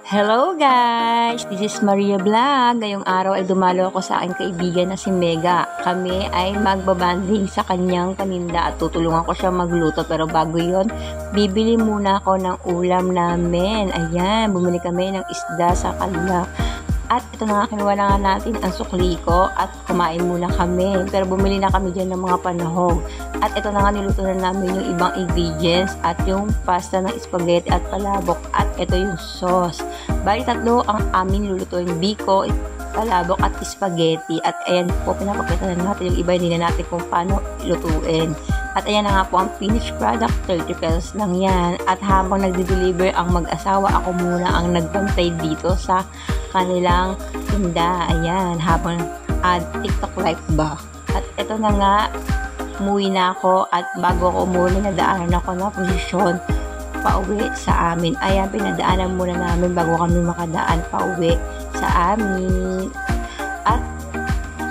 Hello guys! This is Maria Vlog. Ngayong araw ay dumalo ako sa aking kaibigan na si Mega. Kami ay magbabanding sa kanyang paninda at tutulungan ko siya magluto. Pero bago yon, bibili muna ako ng ulam namin. Ayan, bumili kami ng isda sa kanila. At ito na nga, kinuha na nga natin ang sukli ko at kumain muna kami. Pero bumili na kami dyan ng mga panahog. At ito na nga, niluto na namin yung ibang ingredients at yung pasta ng spaghetti at palabok. At ito yung sauce. Bali tatlo ang aming lulutuin: biko, palabok at spaghetti. At ayan po, pinapakita na natin yung iba, hindi na natin kung paano lutuin. At ayan na nga po ang finished product, 30 pesos lang yan. At habang nagde-deliver ang mag-asawa, ako muna ang nagbantay dito sa kanilang tinda. Ayan, habang TikTok live ba. At ito na nga, umuwi na ako at bago ako umuwi, nadaanan ako na posisyon pauwi sa amin. Ayan, pinadaanan muna namin bago kami makadaan pauwi sa amin. At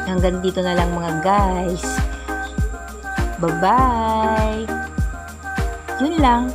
hanggang dito na lang mga guys. Bye-bye! Yun lang.